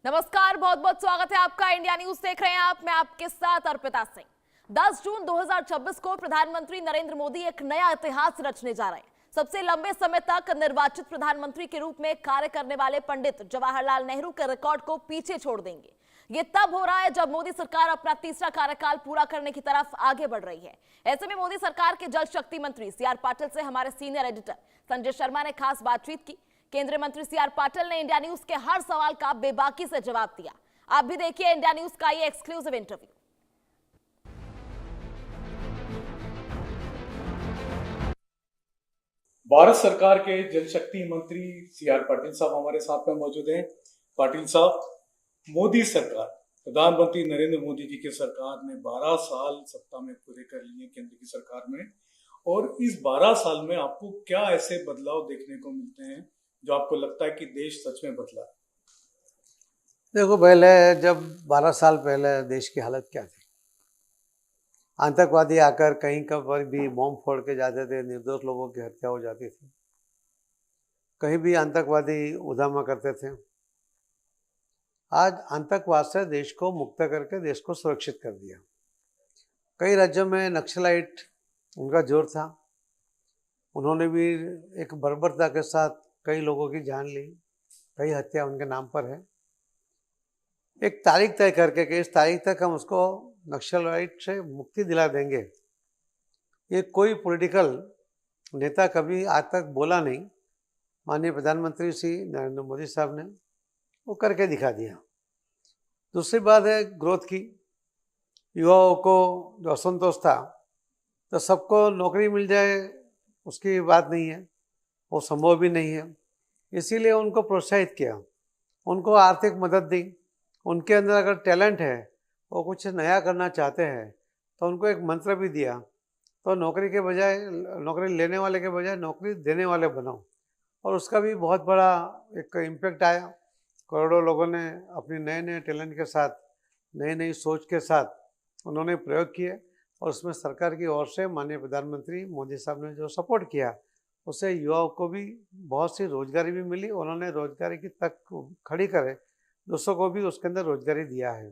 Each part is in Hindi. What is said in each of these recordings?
नमस्कार, बहुत बहुत स्वागत है आपका। इंडिया न्यूज देख रहे हैं आप, मैं आपके साथ अर्पिता सिंह। 10 जून 2026 को प्रधानमंत्री नरेंद्र मोदी एक नया इतिहास रचने जा रहे हैं। सबसे लंबे समय तक निर्वाचित प्रधानमंत्री के रूप में कार्य करने वाले पंडित जवाहरलाल नेहरू के रिकॉर्ड को पीछे छोड़ देंगे। ये तब हो रहा है जब मोदी सरकार अपना तीसरा कार्यकाल पूरा करने की तरफ आगे बढ़ रही है। ऐसे में मोदी सरकार के जल शक्ति मंत्री सीआर पाटिल से हमारे सीनियर एडिटर संजय शर्मा ने खास बातचीत की। केंद्रीय मंत्री सीआर पाटिल ने इंडिया न्यूज के हर सवाल का बेबाकी से जवाब दिया। आप भी देखिए इंडिया न्यूज का ये एक्सक्लूसिव इंटरव्यू। भारत सरकार के जल शक्ति मंत्री सीआर पाटिल साहब हमारे साथ में मौजूद हैं। पाटिल साहब, मोदी सरकार, प्रधानमंत्री नरेंद्र मोदी जी की सरकार ने 12 साल सत्ता में पूरे कर लिए केंद्र की सरकार में, और इस 12 साल में आपको क्या ऐसे बदलाव देखने को मिलते हैं जो आपको लगता है कि देश सच में बदला है? देखो, पहले जब 12 साल पहले देश की हालत क्या थी, आतंकवादी आकर कहीं पर भी बॉम्ब फोड़ के जाते थे, निर्दोष लोगों की हत्या हो जाती थी, कहीं भी आतंकवादी उधामा करते थे। आज आतंकवाद से देश को मुक्त करके देश को सुरक्षित कर दिया। कई राज्यों में नक्सलाइट उनका जोर था, उन्होंने भी एक बर्बरता के साथ कई लोगों की जान ली, कई हत्या उनके नाम पर है। एक तारीख तय करके कि इस तारीख तक हम उसको नक्सलाइट से मुक्ति दिला देंगे, ये कोई पॉलिटिकल नेता कभी आज तक बोला नहीं। माननीय प्रधानमंत्री श्री नरेंद्र मोदी साहब ने वो करके दिखा दिया। दूसरी बात है ग्रोथ की। युवाओं को जो असंतोष था, तो सबको नौकरी मिल जाए उसकी बात नहीं है, वो संभव भी नहीं है। इसीलिए उनको प्रोत्साहित किया, उनको आर्थिक मदद दी। उनके अंदर अगर टैलेंट है, वो कुछ नया करना चाहते हैं, तो उनको एक मंत्र भी दिया, तो नौकरी के बजाय, नौकरी लेने वाले के बजाय नौकरी देने वाले बनाओ। और उसका भी बहुत बड़ा एक इम्पैक्ट आया। करोड़ों लोगों ने अपने नए नए टैलेंट के साथ, नई नई सोच के साथ उन्होंने प्रयोग किए, और उसमें सरकार की ओर से माननीय प्रधानमंत्री मोदी साहब ने जो सपोर्ट किया, उससे युवाओं को भी बहुत सी रोजगारी भी मिली। उन्होंने रोजगारी की तक खड़ी करे, दूसरों को भी उसके अंदर रोजगारी दिया है।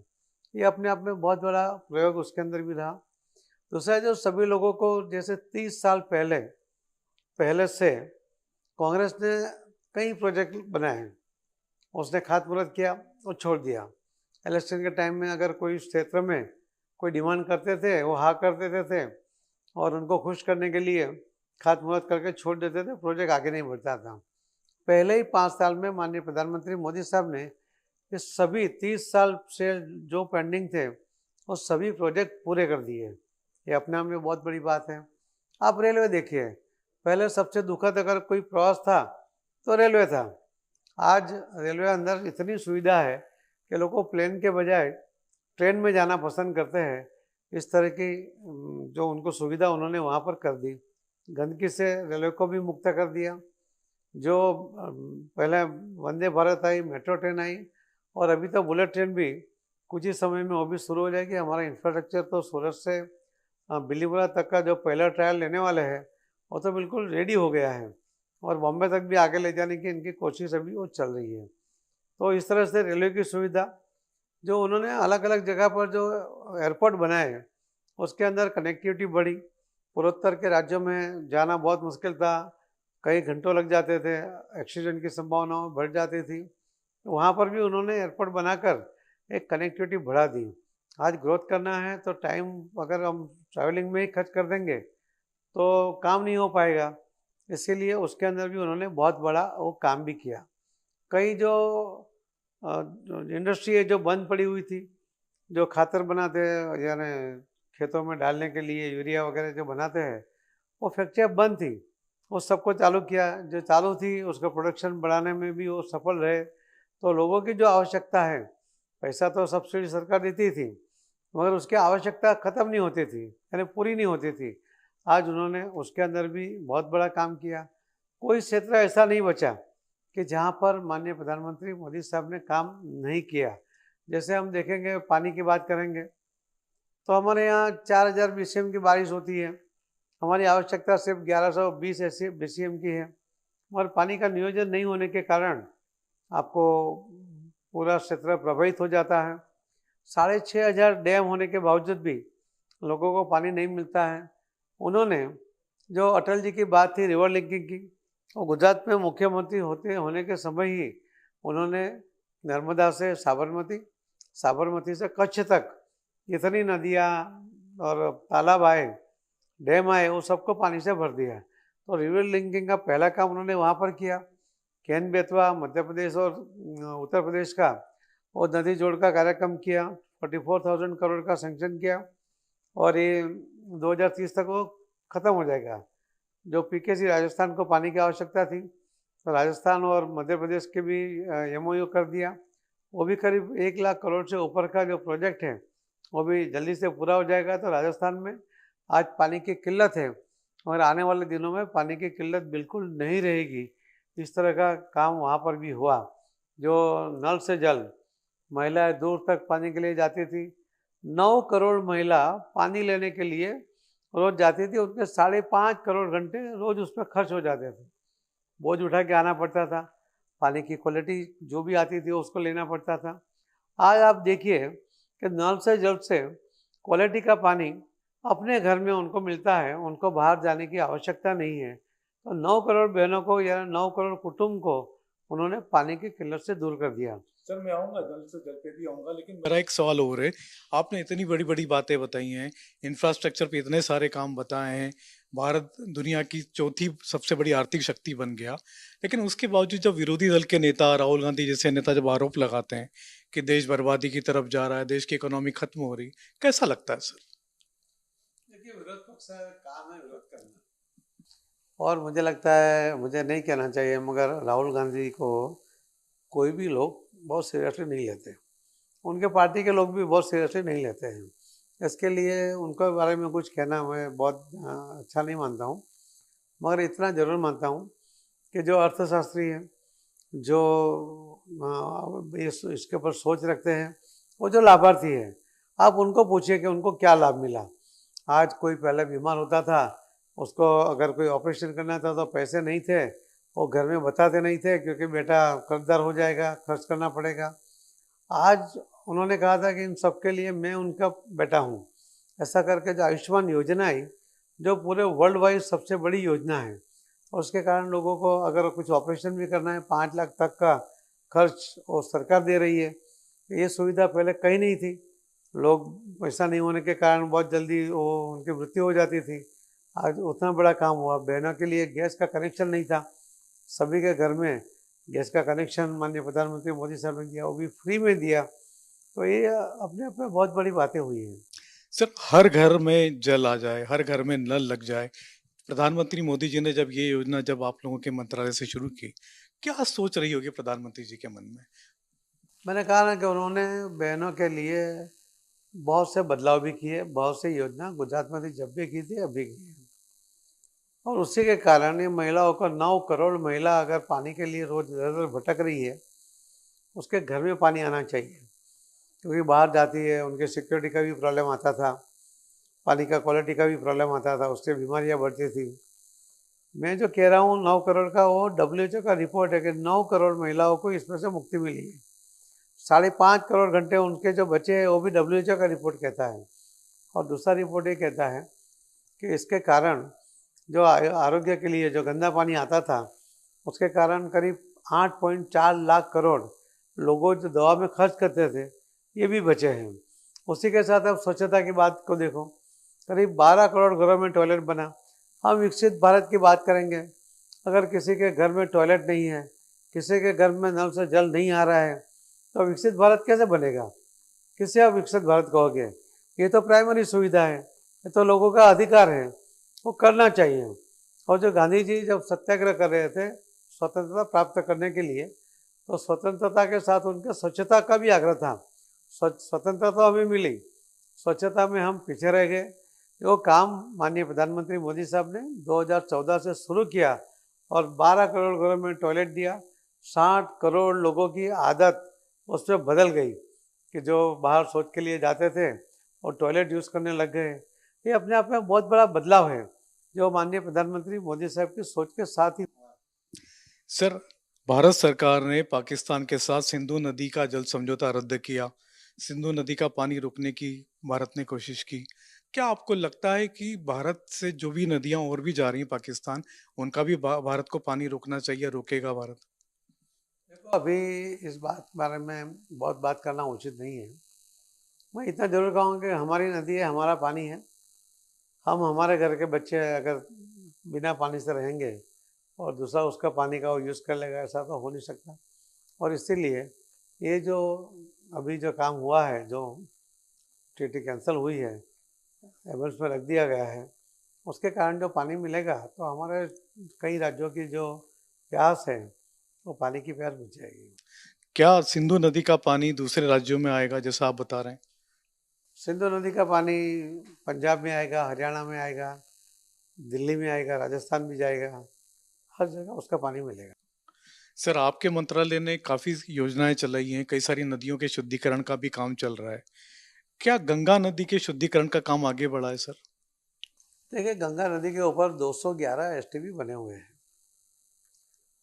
ये अपने आप में बहुत बड़ा प्रयोग उसके अंदर भी रहा। दूसरा, जो सभी लोगों को जैसे 30 साल पहले से कांग्रेस ने कई प्रोजेक्ट बनाए, उसने खातमुहूर्त किया और छोड़ दिया। इलेक्शन के टाइम में अगर कोई क्षेत्र में कोई डिमांड करते थे, वो हाँ कर देते थे, और उनको खुश करने के लिए खातमुहूर्त करके छोड़ देते थे, प्रोजेक्ट आगे नहीं बढ़ता था। पहले ही 5 साल में माननीय प्रधानमंत्री मोदी साहब ने ये सभी 30 साल से जो पेंडिंग थे, वो सभी प्रोजेक्ट पूरे कर दिए। ये अपने आप में बहुत बड़ी बात है। आप रेलवे देखिए, पहले सबसे दुखद अगर कोई प्रवास था तो रेलवे था। आज रेलवे अंदर इतनी सुविधा है कि लोग प्लेन के बजाय ट्रेन में जाना पसंद करते हैं। इस तरह की जो उनको सुविधा उन्होंने वहाँ पर कर दी। गंदगी से रेलवे को भी मुक्त कर दिया। जो पहले वंदे भारत आई, मेट्रो ट्रेन आई, और अभी तो बुलेट ट्रेन भी कुछ ही समय में वो भी शुरू हो जाएगी। हमारा इंफ्रास्ट्रक्चर तो सूरत से बिलीमोरा तक का जो पहला ट्रायल लेने वाले हैं, वो तो बिल्कुल रेडी हो गया है, और बॉम्बे तक भी आगे ले जाने की इनकी कोशिश अभी वो चल रही है। तो इस तरह से रेलवे की सुविधा, जो उन्होंने अलग अलग जगह पर जो एयरपोर्ट बनाए, उसके अंदर कनेक्टिविटी बढ़ी। पूर्वोत्तर के राज्यों में जाना बहुत मुश्किल था, कई घंटों लग जाते थे, एक्सीडेंट की संभावना बढ़ जाती थी। वहाँ पर भी उन्होंने एयरपोर्ट बनाकर एक कनेक्टिविटी बढ़ा दी। आज ग्रोथ करना है तो टाइम अगर हम ट्रैवलिंग में ही खर्च कर देंगे तो काम नहीं हो पाएगा। इसीलिए उसके अंदर भी उन्होंने बहुत बड़ा वो काम भी किया। कई जो इंडस्ट्री है जो बंद पड़ी हुई थी, जो खातर बनाते हैं, यानी खेतों में डालने के लिए यूरिया वगैरह जो बनाते हैं, वो फैक्ट्रियाँ बंद थी, उस सबको चालू किया। जो चालू थी उसका प्रोडक्शन बढ़ाने में भी वो सफल रहे। तो लोगों की जो आवश्यकता है, पैसा तो सब्सिडी सरकार देती थी, मगर उसकी आवश्यकता ख़त्म नहीं होती थी, यानी पूरी नहीं होती थी। आज उन्होंने उसके अंदर भी बहुत बड़ा काम किया। कोई क्षेत्र ऐसा नहीं बचा कि जहाँ पर माननीय प्रधानमंत्री मोदी साहब ने काम नहीं किया। जैसे हम देखेंगे, पानी की बात करेंगे तो हमारे यहाँ 4000 BCM की बारिश होती है, हमारी आवश्यकता सिर्फ 1120 BCM की है। और पानी का नियोजन नहीं होने के कारण आपको पूरा क्षेत्र प्रभावित हो जाता है। 6,500 डैम होने के बावजूद भी लोगों को पानी नहीं मिलता है। उन्होंने जो अटल जी की बात थी रिवर लिंकिंग की, वो गुजरात में मुख्यमंत्री होने के समय ही उन्होंने नर्मदा से साबरमती, साबरमती से कच्छ तक जितनी नदियाँ और तालाब आए, डैम आए, वो सबको पानी से भर दिया। तो रिवर लिंकिंग का पहला काम उन्होंने वहाँ पर किया। केन बेतवा मध्य प्रदेश और उत्तर प्रदेश का वो नदी जोड़ का कार्यक्रम किया, 44,000 करोड़ का सैंक्शन किया और ये 2030 तक वो ख़त्म हो जाएगा। जो पीकेसी राजस्थान को पानी की आवश्यकता थी, तो राजस्थान और मध्य प्रदेश के भी MOU कर दिया। वो भी करीब 1 लाख करोड़ से ऊपर का जो प्रोजेक्ट है वो भी जल्दी से पूरा हो जाएगा। तो राजस्थान में आज पानी की किल्लत है और आने वाले दिनों में पानी की किल्लत बिल्कुल नहीं रहेगी। इस तरह का काम वहाँ पर भी हुआ। जो नल से जल महिलाएं दूर तक पानी के लिए जाती थी, 9 करोड़ महिला पानी लेने के लिए रोज जाती थी। उनके 5.5 करोड़ घंटे रोज उस पर खर्च हो जाते थे। बोझ उठा के आना पड़ता था, पानी की क्वालिटी जो भी आती थी उसको लेना पड़ता था। आज आप देखिए कि नल से जल से क्वालिटी का पानी अपने घर में उनको मिलता है, उनको बाहर जाने की आवश्यकता नहीं है। तो 9 करोड़ बहनों को या 9 करोड़ कुटुंब को उन्होंने पानी की किल्लत से दूर कर दिया। सर मैं आऊँगा, जल से जल पे भी आऊँगा, लेकिन मेरा एक सवाल और है। आपने इतनी बड़ी बड़ी बातें बताई हैं, इंफ्रास्ट्रक्चर पे इतने सारे काम बताए हैं, भारत दुनिया की चौथी सबसे बड़ी आर्थिक शक्ति बन गया, लेकिन उसके बावजूद जब विरोधी दल के नेता राहुल गांधी जैसे नेता जब आरोप लगाते हैं कि देश बर्बादी की तरफ जा रहा है, देश की इकोनॉमी खत्म हो रही, कैसा लगता है सर? देखिए, विरोध पक्ष का काम है विरोध करना, और मुझे लगता है, मुझे नहीं कहना चाहिए, मगर राहुल गांधी को कोई भी लोग बहुत सीरियसली नहीं लेते। उनके पार्टी के लोग भी बहुत सीरियसली नहीं लेते हैं। इसके लिए उनके बारे में कुछ कहना मैं बहुत अच्छा नहीं मानता हूँ। मगर इतना ज़रूर मानता हूँ कि जो अर्थशास्त्री हैं, जो इसके ऊपर सोच रखते हैं, वो जो लाभार्थी हैं, आप उनको पूछिए कि उनको क्या लाभ मिला। आज कोई पहले बीमार होता था, उसको अगर कोई ऑपरेशन करना था तो पैसे नहीं थे, वो घर में बताते नहीं थे क्योंकि बेटा कर्जदार हो जाएगा, खर्च करना पड़ेगा। आज उन्होंने कहा था कि इन सब के लिए मैं उनका बेटा हूँ। ऐसा करके जो आयुष्मान योजना आई, जो पूरे वर्ल्ड वाइड सबसे बड़ी योजना है, और उसके कारण लोगों को अगर कुछ ऑपरेशन भी करना है 5 लाख तक का खर्च वो सरकार दे रही है। ये सुविधा पहले कहीं नहीं थी। लोग पैसा नहीं होने के कारण बहुत जल्दी वो उनकी मृत्यु हो जाती थी। आज उतना बड़ा काम हुआ। बहनों के लिए गैस का कनेक्शन नहीं था, सभी के घर में गैस का कनेक्शन माननीय प्रधानमंत्री मोदी साहब ने दिया, वो भी फ्री में दिया। तो ये अपने आप में बहुत बड़ी बातें हुई हैं। सर हर घर में जल आ जाए, हर घर में नल लग जाए, प्रधानमंत्री मोदी जी ने जब ये योजना जब आप लोगों के मंत्रालय से शुरू की, क्या सोच रही होगी प्रधानमंत्री जी के मन में? मैंने कहा ना कि उन्होंने बहनों के लिए बहुत से बदलाव भी किए, बहुत से योजना गुजरात में थी जब भी की थी, अभी की है। और उसी के कारण ये महिलाओं को 9 करोड़ महिला अगर पानी के लिए रोज इधर उधर भटक रही है, उसके घर में पानी आना चाहिए, क्योंकि बाहर जाती है, उनके सिक्योरिटी का भी प्रॉब्लम आता था, पानी का क्वालिटी का भी प्रॉब्लम आता था, उससे बीमारियां बढ़ती थी। मैं जो कह रहा हूँ 9 करोड़ का, वो WHO का रिपोर्ट है कि 9 करोड़ महिलाओं को इसमें से मुक्ति मिली है। 5.5 करोड़ घंटे उनके जो बचे हैं वो भी WHO का रिपोर्ट कहता है। और दूसरा रिपोर्ट ये कहता है कि इसके कारण जो आरोग्य के लिए जो गंदा पानी आता था, उसके कारण करीब 8.4 लाख करोड़ लोगों जो दवा में खर्च करते थे, ये भी बचे हैं। उसी के साथ अब स्वच्छता की बात को देखो, करीब 12 करोड़ घरों में टॉयलेट बना। हम विकसित भारत की बात करेंगे, अगर किसी के घर में टॉयलेट नहीं है, किसी के घर में नल से जल नहीं आ रहा है, तो विकसित भारत कैसे बनेगा? किसे आप विकसित भारत कहोगे? ये तो प्राइमरी सुविधा है, ये तो लोगों का अधिकार है, वो करना चाहिए। और जो गांधी जी जब सत्याग्रह कर रहे थे स्वतंत्रता प्राप्त करने के लिए, तो स्वतंत्रता के साथ उनके स्वच्छता का भी आग्रह था। स्वतंत्रता तो हमें मिली, स्वच्छता में हम पीछे रह गए। वो काम माननीय प्रधानमंत्री मोदी साहब ने 2014 से शुरू किया और 12 करोड़ घरों में टॉयलेट दिया। 60 करोड़ लोगों की आदत उस पर बदल गई कि जो बाहर शौच के लिए जाते थे और टॉयलेट यूज़ करने लग गए। ये अपने आप में बहुत बड़ा बदलाव है जो माननीय प्रधानमंत्री मोदी साहब की सोच के साथ ही। सर भारत सरकार ने पाकिस्तान के साथ सिंधु नदी का जल समझौता रद्द किया। सिंधु नदी का पानी रोकने की भारत ने कोशिश की। क्या आपको लगता है कि भारत से जो भी नदियां और भी जा रही हैं पाकिस्तान, उनका भी भारत को पानी रोकना चाहिए, रोकेगा भारत? देखो, अभी इस बात बारे में बहुत बात करना उचित नहीं है। मैं इतना जरूर कहूँगा कि हमारी नदी है, हमारा पानी है। हम हमारे घर के बच्चे अगर बिना पानी से रहेंगे और दूसरा उसका पानी का वो यूज़ कर लेगा, ऐसा तो हो नहीं सकता। और इसीलिए ये जो अभी जो काम हुआ है, जो ट्रीटी कैंसिल हुई है, एबल्स में रख दिया गया है, उसके कारण जो पानी मिलेगा तो हमारे कई राज्यों की जो प्यास है वो पानी की प्यास बुझ जाएगी। क्या सिंधु नदी का पानी दूसरे राज्यों में आएगा जैसा आप बता रहे हैं? सिंधु नदी का पानी पंजाब में आएगा, हरियाणा में आएगा, दिल्ली में आएगा, राजस्थान भी जाएगा, हर जगह उसका पानी मिलेगा। सर, आपके मंत्रालय ने काफी योजनाएं चलाई हैं, कई सारी नदियों के शुद्धिकरण का भी काम चल रहा है। क्या गंगा नदी के शुद्धिकरण का काम आगे बढ़ा है सर? देखिए, गंगा नदी के ऊपर 211 एसटीपी बने हुए हैं।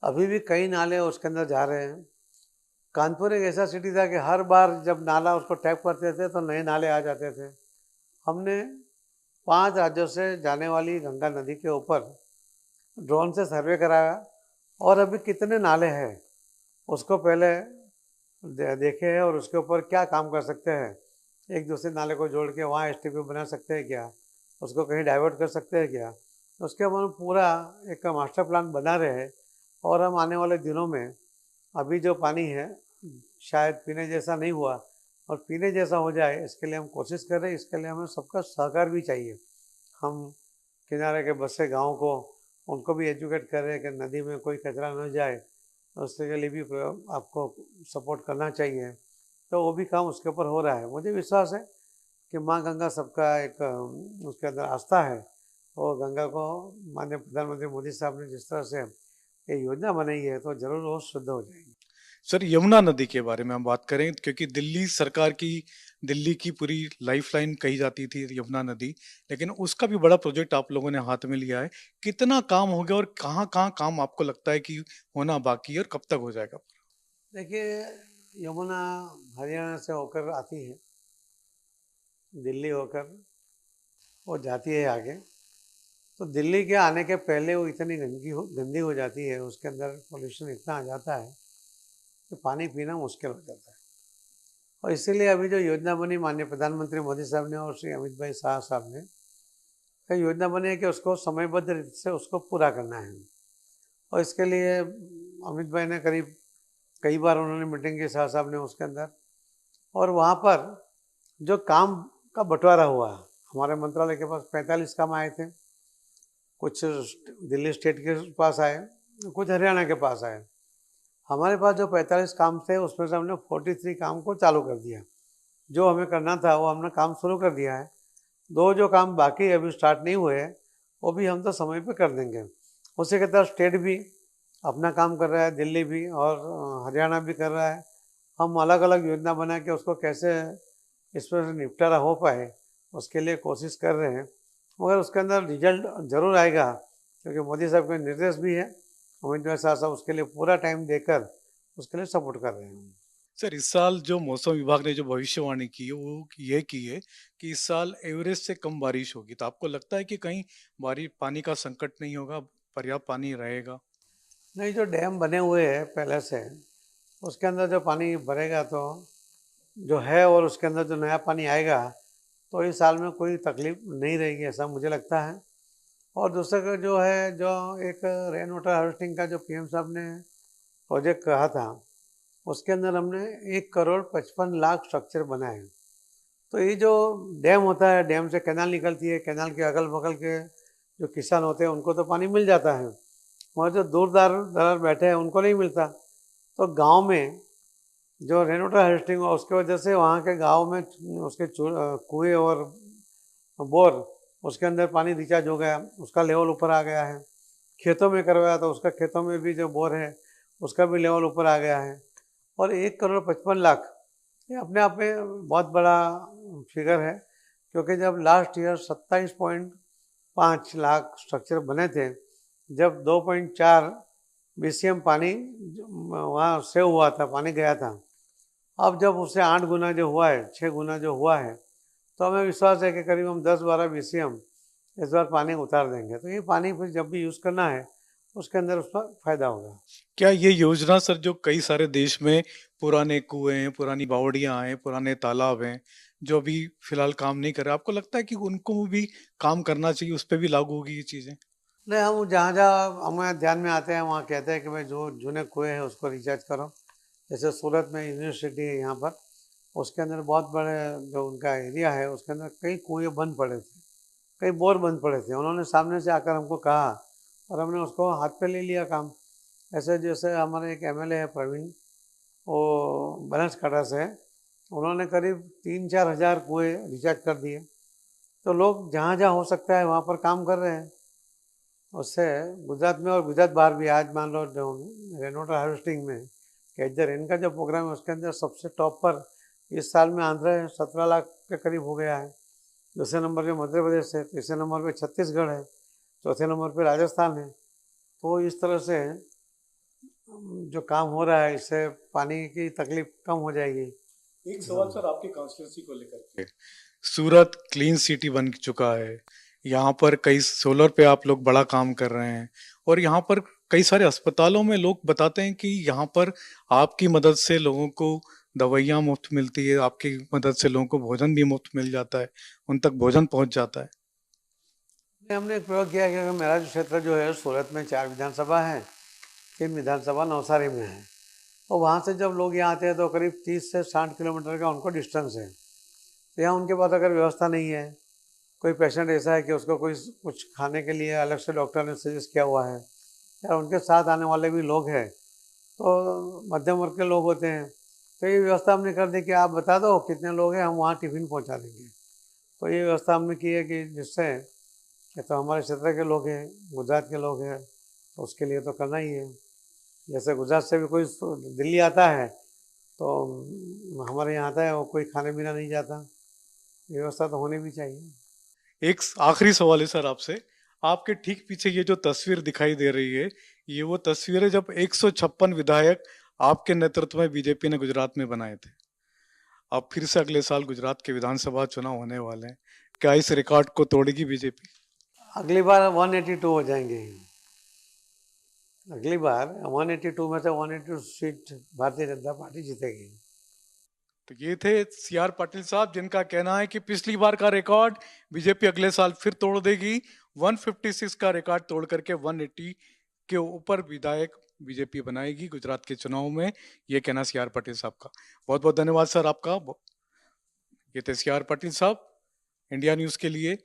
अभी भी कई नाले उसके अंदर जा रहे हैं। कानपुर एक ऐसा सिटी था कि हर बार जब नाला उसको टैप करते थे तो नए नाले आ जाते थे। हमने 5 राज्यों से जाने वाली गंगा नदी के ऊपर ड्रोन से सर्वे कराया और अभी कितने नाले हैं उसको पहले देखे हैं और उसके ऊपर क्या काम कर सकते हैं। एक दूसरे नाले को जोड़ के वहाँ एसटीपी बना सकते हैं क्या, उसको कहीं डाइवर्ट कर सकते हैं क्या, उसके हम पूरा एक मास्टर प्लान बना रहे हैं। और हम आने वाले दिनों में अभी जो पानी है शायद पीने जैसा नहीं हुआ और पीने जैसा हो जाए, इसके लिए हम कोशिश कर रहे हैं। इसके लिए हमें सबका सहकार भी चाहिए। हम किनारे के बसे गाँव को उनको भी एजुकेट कर रहे हैं कि नदी में कोई कचरा न जाए, उसके लिए भी आपको सपोर्ट करना चाहिए। तो वो भी काम उसके ऊपर हो रहा है। मुझे विश्वास है कि माँ गंगा सबका एक उसके अंदर आस्था है और गंगा को माननीय प्रधानमंत्री मोदी साहब ने जिस तरह से ये योजना बनाई है तो जरूर वो शुद्ध हो जाएगी। सर, यमुना नदी के बारे में हम बात करें, क्योंकि दिल्ली की पूरी लाइफलाइन कही जाती थी यमुना नदी, लेकिन उसका भी बड़ा प्रोजेक्ट आप लोगों ने हाथ में लिया है। कितना काम हो गया और कहाँ-कहाँ काम आपको लगता है कि होना बाकी है और कब तक हो जाएगा? देखिए, यमुना हरियाणा से होकर आती है, दिल्ली होकर वो जाती है आगे। तो दिल्ली के आने के पहले वो इतनी गंदी हो जाती है, उसके अंदर पोल्यूशन इतना आ जाता है कि पानी पीना मुश्किल हो जाता है। और इसीलिए अभी जो योजना बनी माननीय प्रधानमंत्री मोदी साहब ने और श्री अमित भाई शाह साहब ने, एक योजना बनी है कि उसको समयबद्ध रीति से उसको पूरा करना है। और इसके लिए अमित भाई ने करीब कई बार उन्होंने मीटिंग की शाह साहब ने उसके अंदर, और वहाँ पर जो काम का बंटवारा हुआ, हमारे मंत्रालय के पास 45 काम आए थे, कुछ दिल्ली स्टेट के पास आए, कुछ हरियाणा के पास आए। हमारे पास जो 45 काम थे उसमें से हमने 43 काम को चालू कर दिया। जो हमें करना था वो हमने काम शुरू कर दिया है। 2 जो काम बाकी अभी स्टार्ट नहीं हुए वो भी हम तो समय पे कर देंगे। उसी के तरह स्टेट भी अपना काम कर रहा है, दिल्ली भी और हरियाणा भी कर रहा है। हम अलग अलग योजना बना के उसको कैसे इसमें से निपटारा हो पाए उसके लिए कोशिश कर रहे हैं। मगर उसके अंदर रिजल्ट ज़रूर आएगा, क्योंकि मोदी साहब के निर्देश भी है। अमित भाई शाह साहब उसके लिए पूरा टाइम देकर उसके लिए सपोर्ट कर रहे हैं। सर, इस साल जो मौसम विभाग ने जो भविष्यवाणी की है वो ये की है कि इस साल एवरेज से कम बारिश होगी। तो आपको लगता है कि कहीं पानी का संकट नहीं होगा, पर्याप्त पानी रहेगा? नहीं, जो डैम बने हुए हैं पहले से उसके अंदर जो पानी भरेगा तो जो है, और उसके अंदर जो नया पानी आएगा तो इस साल में कोई तकलीफ नहीं रहेगी, ऐसा मुझे लगता है। और दूसरा का जो है, जो एक रेन वाटर हार्वेस्टिंग का जो पीएम साहब ने प्रोजेक्ट कहा था उसके अंदर हमने 1,55,00,000 स्ट्रक्चर बनाए। तो ये जो डैम होता है, डैम से कैनाल निकलती है, कैनाल के अगल बगल के जो किसान होते हैं उनको तो पानी मिल जाता है, मगर जो दूर दरार बैठे हैं उनको नहीं मिलता। तो गांव में जो रेन वाटर हार्वेस्टिंग हुआ उसकी वजह से वहाँ के गांव में उसके कुएँ और बोर उसके अंदर पानी रिचार्ज हो गया, उसका लेवल ऊपर आ गया है। खेतों में करवाया तो उसका खेतों में भी जो बोर है उसका भी लेवल ऊपर आ गया है। और 1,55,00,000 ये अपने आप में बहुत बड़ा फिगर है, क्योंकि जब लास्ट ईयर 27.5 लाख स्ट्रक्चर बने थे, जब 2.4 बीसीएम पानी वहाँ सेव हुआ था, पानी गया था। अब जब उससे 8 गुना जो हुआ है, 6 गुना जो हुआ है, तो हमें विश्वास है कि करीब हम 10-12 बीसीएम इस बार पानी उतार देंगे। तो ये पानी फिर जब भी यूज़ करना है उसके अंदर उसका फायदा होगा। क्या ये योजना सर, जो कई सारे देश में पुराने कुएं हैं, पुरानी बावड़ियां हैं, पुराने तालाब हैं, जो अभी फिलहाल काम नहीं कर रहे, आपको लगता है कि उनको भी काम करना चाहिए, उस पर भी लागू होगी ये चीजें? नहीं, हम जहाँ जहाँ हमें ध्यान में आते हैं वहाँ कहते हैं कि भाई जो जूने कुएं हैं उसको रिचार्ज करो। जैसे सूरत में यूनिवर्सिटी है यहाँ पर, उसके अंदर बहुत बड़े जो उनका एरिया है उसके अंदर कई कुएं बंद पड़े थे, कई बोर बंद पड़े थे। उन्होंने सामने से आकर हमको कहा और हमने उसको हाथ पे ले लिया काम। ऐसे जैसे हमारे एक एमएलए है प्रवीण, वो बनासकाठा से है, उन्होंने करीब 3-4 हज़ार कुएँ रिचार्ज कर दिए। तो लोग जहाँ जहाँ हो सकता है वहाँ पर काम कर रहे हैं। उससे गुजरात में और गुजरात बाहर भी, आज मान लो जो रेन वाटर हार्वेस्टिंग में कैच द रेन का जो प्रोग्राम है उसके अंदर सबसे टॉप पर इस साल में आंध्र है, 17 लाख के करीब हो गया है। दूसरे नंबर पे मध्य प्रदेश है, तीसरे नंबर पे छत्तीसगढ़ है, चौथे नंबर पे राजस्थान है। तो इस तरह से जो काम हो रहा है इससे पानी की तकलीफ कम हो जाएगी। एक सवाल सर आपके कॉन्स्टिट्यूंसी को लेकर के, सूरत क्लीन सिटी बन चुका है, यहाँ पर कई सोलर पे आप लोग बड़ा काम कर रहे हैं, और यहाँ पर कई सारे अस्पतालों में लोग बताते हैं कि यहाँ पर आपकी मदद से लोगों को दवाइयाँ मुफ्त मिलती है, आपकी मदद से लोगों को भोजन भी मुफ्त मिल जाता है, उन तक भोजन पहुँच जाता है। हमने एक प्रयोग किया कि मेरा जो क्षेत्र जो है सूरत में 4 विधानसभा है, 3 विधानसभा नवसारी में है, और वहाँ से जब लोग यहाँ आते हैं तो करीब 30 से 60 किलोमीटर का उनको डिस्टेंस है। तो यहाँ उनके पास अगर व्यवस्था नहीं है, कोई पेशेंट ऐसा है कि उसको कोई कुछ खाने के लिए अलग से डॉक्टर ने सजेस्ट किया हुआ है, या उनके साथ आने वाले भी लोग हैं तो मध्यम वर्ग के लोग होते हैं, तो ये व्यवस्था हमने कर दी कि आप बता दो कितने लोग हैं, हम वहाँ टिफ़िन पहुँचा देंगे। तो ये व्यवस्था हमने की है कि जिससे कि तो हमारे क्षेत्र के लोग हैं, गुजरात के लोग हैं, तो उसके लिए तो करना ही है। जैसे गुजरात से भी कोई दिल्ली आता है तो हमारे यहाँ आता है, वो कोई खाने पीना नहीं जाता। व्यवस्था तो होनी भी चाहिए। एक आखिरी सवाल है सर आपसे, आपके ठीक पीछे ये जो तस्वीर दिखाई दे रही है, ये वो तस्वीर है जब 156 विधायक आपके नेतृत्व में बीजेपी ने गुजरात में बनाए थे। अब फिर से अगले साल गुजरात के विधानसभा चुनाव होने वाले हैं, क्या इस रिकॉर्ड को तोड़ेगी बीजेपी? अगली बार 182 हो जाएंगे। अगली बार 182 में से 182 सीट भारतीय जनता पार्टी जीतेगी। तो ये थे सीआर पाटिल साहब, जिनका कहना है कि पिछली बार का रिकॉर्ड बीजेपी अगले साल फिर तोड़ देगी। 156 का रिकॉर्ड तोड़ करके 180 के ऊपर विधायक बीजेपी बनाएगी गुजरात के चुनाव में, ये कहना सीआर पाटिल साहब का। बहुत बहुत धन्यवाद सर आपका। ये थे सीआर पाटिल साहब इंडिया न्यूज के लिए।